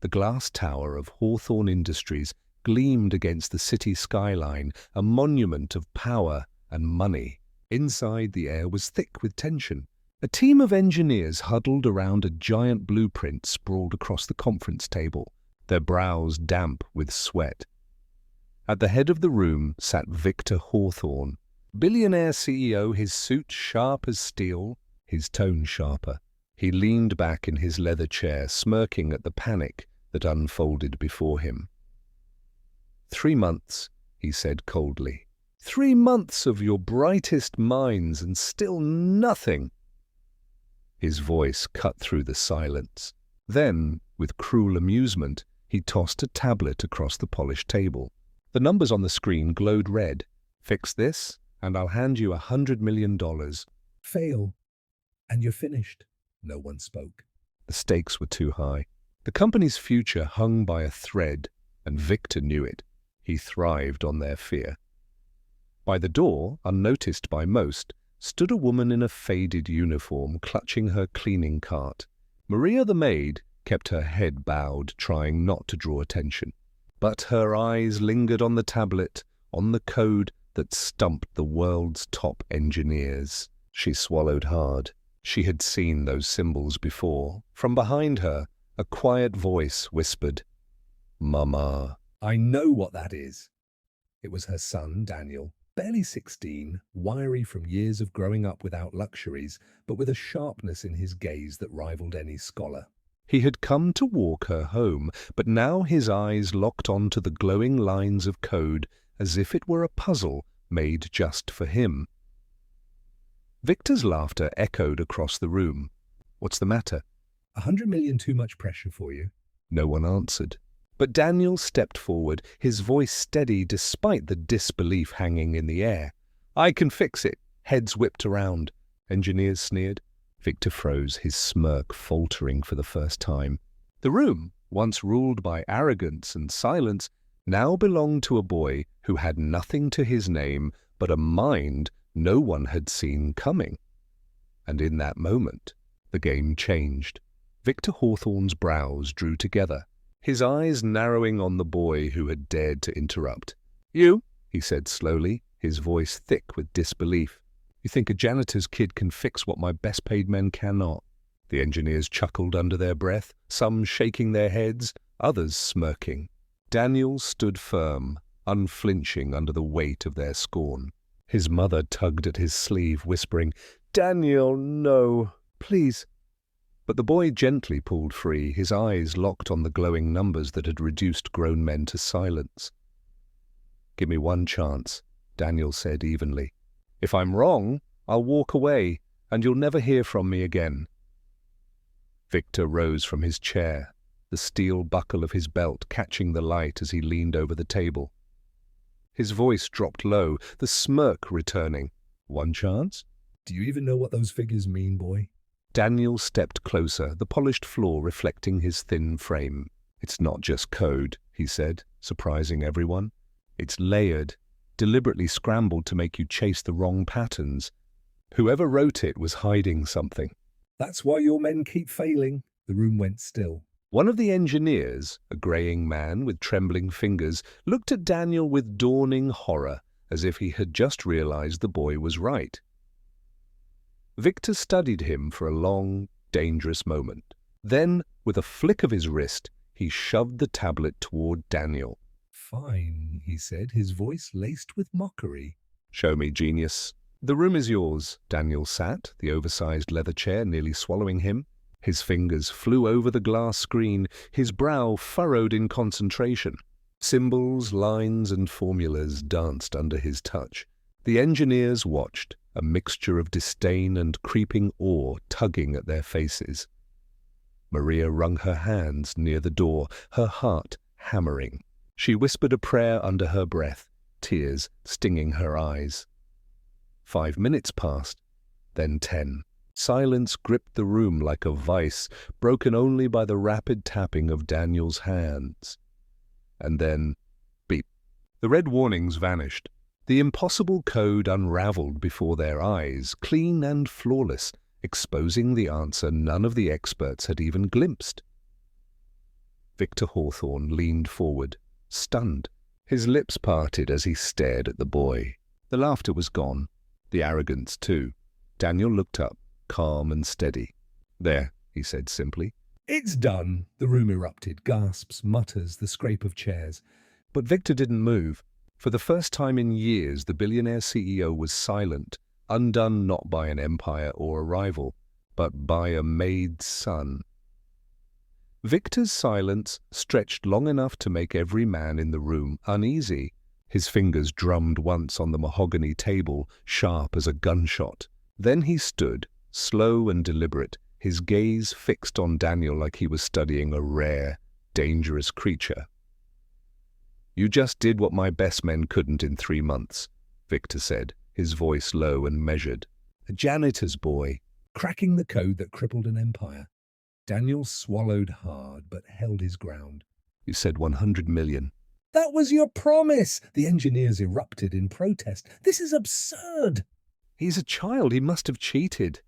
The glass tower of Hawthorne Industries gleamed against the city skyline, a monument of power and money. Inside, the air was thick with tension. A team of engineers huddled around a giant blueprint sprawled across the conference table, their brows damp with sweat. At the head of the room sat Victor Hawthorne, Billionaire CEO, his suit sharp as steel, his tone sharper. He leaned back in his leather chair, smirking at the panic that unfolded before him. 3 months, he said coldly. 3 months of your brightest minds and still nothing. His voice cut through the silence. Then, with cruel amusement, he tossed a tablet across the polished table. The numbers on the screen glowed red. Fix this, and I'll hand you $100 million. Fail, and you're finished. No one spoke. The stakes were too high. The company's future hung by a thread, and Victor knew it. He thrived on their fear. By the door, unnoticed by most, stood a woman in a faded uniform, clutching her cleaning cart. Maria the maid kept her head bowed, trying not to draw attention. But her eyes lingered on the tablet, on the code that stumped the world's top engineers. She swallowed hard. She had seen those symbols before. From behind her, a quiet voice whispered, "Mama." I know what that is. It was her son, Daniel, barely 16, wiry from years of growing up without luxuries, but with a sharpness in his gaze that rivaled any scholar. He had come to walk her home, but now his eyes locked onto the glowing lines of code as if it were a puzzle made just for him. Victor's laughter echoed across the room. "What's the matter?" 100 million too much pressure for you? No one answered. But Daniel stepped forward, his voice steady despite the disbelief hanging in the air. "I can fix it." Heads whipped around. Engineers sneered. Victor froze, his smirk faltering for the first time. The room, once ruled by arrogance and silence, now belonged to a boy who had nothing to his name but a mind no one had seen coming. And in that moment, the game changed. Victor Hawthorne's brows drew together, his eyes narrowing on the boy who had dared to interrupt. "You," he said slowly, his voice thick with disbelief. "You think a janitor's kid can fix what my best-paid men cannot?" The engineers chuckled under their breath, some shaking their heads, others smirking. Daniel stood firm, unflinching under the weight of their scorn. His mother tugged at his sleeve, whispering, "Daniel, no, please." But the boy gently pulled free, his eyes locked on the glowing numbers that had reduced grown men to silence. "Give me one chance," Daniel said evenly. "If I'm wrong, I'll walk away, and you'll never hear from me again." Victor rose from his chair, the steel buckle of his belt catching the light as he leaned over the table. His voice dropped low, the smirk returning. "One chance?" Do you even know what those figures mean, boy? Daniel stepped closer, the polished floor reflecting his thin frame. "It's not just code," he said, surprising everyone. "It's layered, deliberately scrambled to make you chase the wrong patterns. Whoever wrote it was hiding something." That's why your men keep failing. The room went still. One of the engineers, a greying man with trembling fingers, looked at Daniel with dawning horror, as if he had just realized the boy was right. Victor studied him for a long, dangerous moment. Then, with a flick of his wrist, he shoved the tablet toward Daniel. Fine, he said, his voice laced with mockery. "Show me, genius." "The room is yours." Daniel sat, the oversized leather chair nearly swallowing him. His fingers flew over the glass screen, his brow furrowed in concentration. Symbols, lines, and formulas danced under his touch. The engineers watched, a mixture of disdain and creeping awe tugging at their faces. Maria wrung her hands near the door, her heart hammering. She whispered a prayer under her breath, tears stinging her eyes. 5 minutes passed, then 10. Silence gripped the room like a vice, broken only by the rapid tapping of Daniel's hands. And then, beep. The red warnings vanished. The impossible code unraveled before their eyes, clean and flawless, exposing the answer none of the experts had even glimpsed. Victor Hawthorne leaned forward, stunned. His lips parted as he stared at the boy. The laughter was gone, the arrogance too. Daniel looked up, calm and steady. "There," he said simply. "It's done." The room erupted, gasps, mutters, the scrape of chairs. But Victor didn't move. For the first time in years, the billionaire CEO was silent, undone not by an empire or a rival, but by a Maid's son. Victor's silence stretched long enough to make every man in the room uneasy. His fingers drummed once on the mahogany table, sharp as a gunshot. Then he stood, slow and deliberate, his gaze fixed on Daniel like he was studying a rare, dangerous creature. "You just did what my best men couldn't in 3 months," Victor said, his voice low and measured. A janitor's boy, cracking the code that crippled an empire. Daniel swallowed hard, but held his ground. "You said 100 million. "That was your promise!" The engineers erupted in protest. "This is absurd!" He's a child, he must have cheated."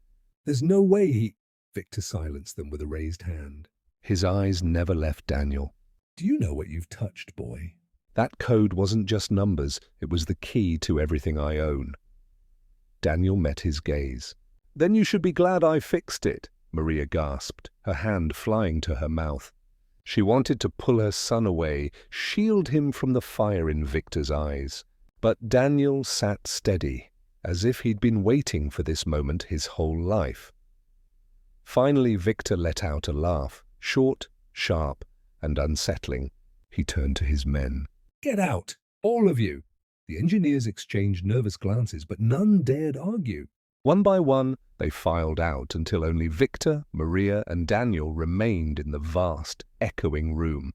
"There's no way he—" Victor silenced them with a raised hand. His eyes never left Daniel. "Do you know what you've touched, boy?" That code wasn't just numbers, it was the key to everything I own. Daniel met his gaze. "Then you should be glad I fixed it," Maria gasped, her hand flying to her mouth. She wanted to pull her son away, shield him from the fire in Victor's eyes. But Daniel sat steady, as if he'd been waiting for this moment his whole life. Finally, Victor let out a laugh, short, sharp, and unsettling. He turned to his men. "Get out, all of you!" The engineers exchanged nervous glances, but none dared argue. One by one, they filed out until only Victor, Maria, and Daniel remained in the vast, echoing room.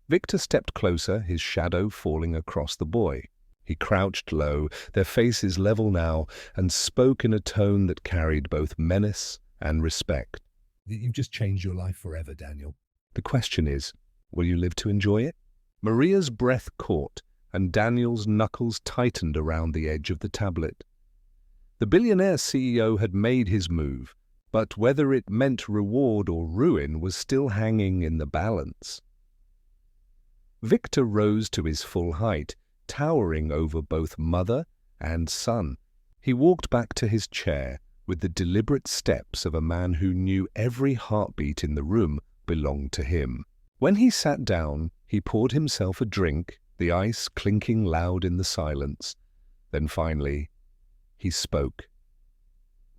Victor stepped closer, his shadow falling across the boy. He crouched low, their faces level now, and spoke in a tone that carried both menace and respect. "You've just changed your life forever, Daniel. The question is, will you live to enjoy it?" Maria's breath caught, and Daniel's knuckles tightened around the edge of the tablet. The billionaire CEO had made his move, but whether it meant reward or ruin was still hanging in the balance. Victor rose to his full height, towering over both mother and son. He walked back to his chair with the deliberate steps of a man who knew every heartbeat in the room belonged to him. When he sat down, he poured himself a drink, the ice clinking loud in the silence. Then finally, he spoke.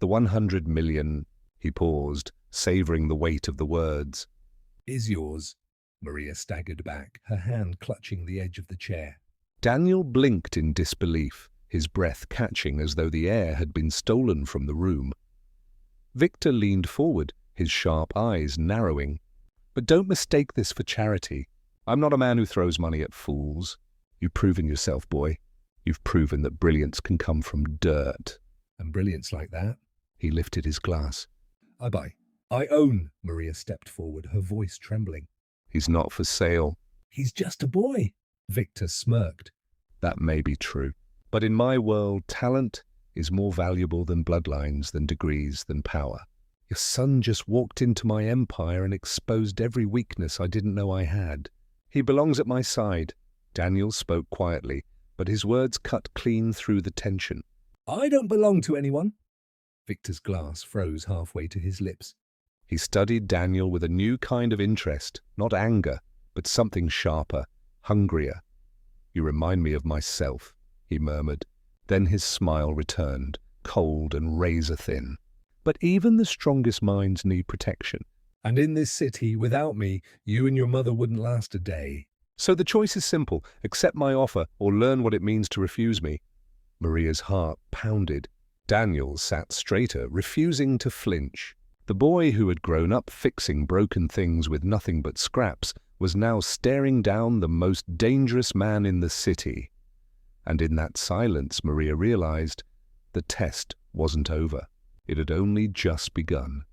"The 100 million, he paused, savoring the weight of the words. "Is yours." Maria staggered back, her hand clutching the edge of the chair. Daniel blinked in disbelief, his breath catching as though the air had been stolen from the room. Victor leaned forward, his sharp eyes narrowing. "But don't mistake this for charity. I'm not a man who throws money at fools. You've proven yourself, boy. You've proven that brilliance can come from dirt." "And brilliance like that?" He lifted his glass. "I buy. I own." Maria stepped forward, her voice trembling. "He's not for sale." "He's just a boy." Victor smirked. "That may be true. But in my world, talent is more valuable than bloodlines, than degrees, than power. Your son just walked into my empire and exposed every weakness I didn't know I had. He belongs at my side." Daniel spoke quietly, but his words cut clean through the tension. "I don't belong to anyone." Victor's glass froze halfway to his lips. He studied Daniel with a new kind of interest, not anger, but something sharper, hungrier. "You remind me of myself," he murmured. Then his smile returned, cold and razor-thin. "But even the strongest minds need protection. And in this city, without me, you and your mother wouldn't last a day." So the choice is simple. Accept my offer or learn what it means to refuse me." Maria's heart pounded. Daniel sat straighter, refusing to flinch. The boy who had grown up fixing broken things with nothing but scraps was now staring down the most dangerous man in the city. And in that silence, Maria realized the test wasn't over. It had only just begun.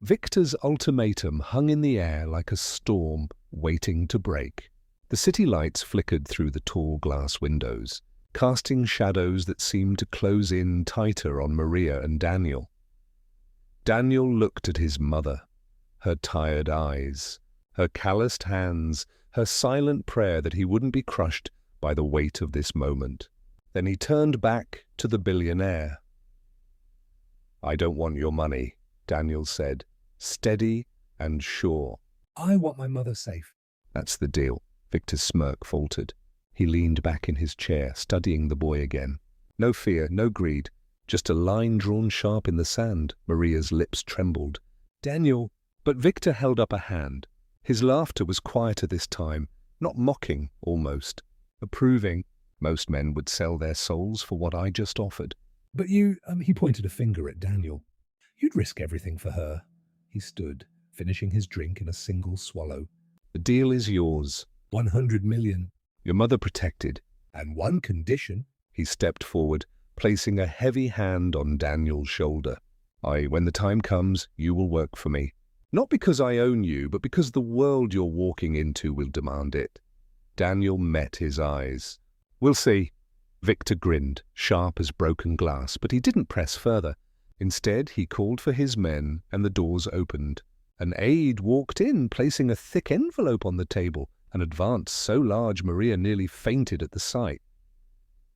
Victor's ultimatum hung in the air like a storm waiting to break. The city lights flickered through the tall glass windows, casting shadows that seemed to close in tighter on Maria and Daniel. Daniel looked at his mother, her tired eyes, her calloused hands, her silent prayer that he wouldn't be crushed by the weight of this moment. Then he turned back to the billionaire. "I don't want your money," Daniel said, steady and sure. I want my mother safe. "That's the deal." Victor's smirk faltered. He leaned back in his chair, studying the boy again. No fear, no greed, just a line drawn sharp in the sand. Maria's lips trembled. "Daniel," but Victor held up a hand. His laughter was quieter this time, not mocking, almost. Approving. "Most men would sell their souls for what I just offered." But you, he pointed a finger at Daniel. You'd risk everything for her. He stood, finishing his drink in a single swallow. "The deal is yours." 100 million. "Your mother protected." And one condition. He stepped forward, placing a heavy hand on Daniel's shoulder. When the time comes, you will work for me. Not because I own you, but because the world you're walking into will demand it." Daniel met his eyes. "We'll see." Victor grinned, sharp as broken glass, but he didn't press further. Instead, he called for his men, and the doors opened. An aide walked in, placing a thick envelope on the table, an advance so large Maria nearly fainted at the sight.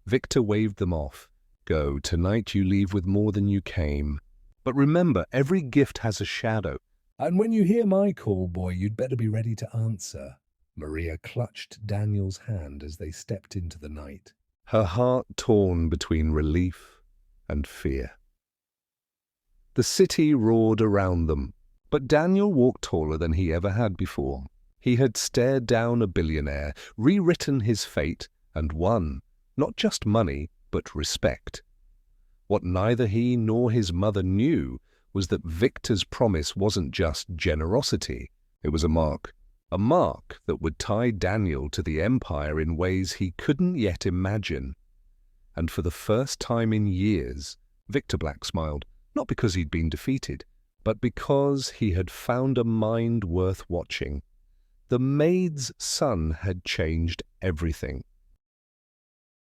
Victor waved them off. "Go, tonight you leave with more than you came. But remember, every gift has a shadow." And when you hear my call, boy, you'd better be ready to answer. Maria clutched Daniel's hand as they stepped into the night. Her heart torn between relief and fear. The city roared around them, but Daniel walked taller than he ever had before. He had stared down a billionaire, rewritten his fate, and won, not just money, but respect. What neither he nor his mother knew was that Victor's promise wasn't just generosity. It was a mark that would tie Daniel to the empire in ways he couldn't yet imagine. And for the first time in years, Victor Black smiled, not because he'd been defeated, but because he had found a mind worth watching. The maid's son had changed everything.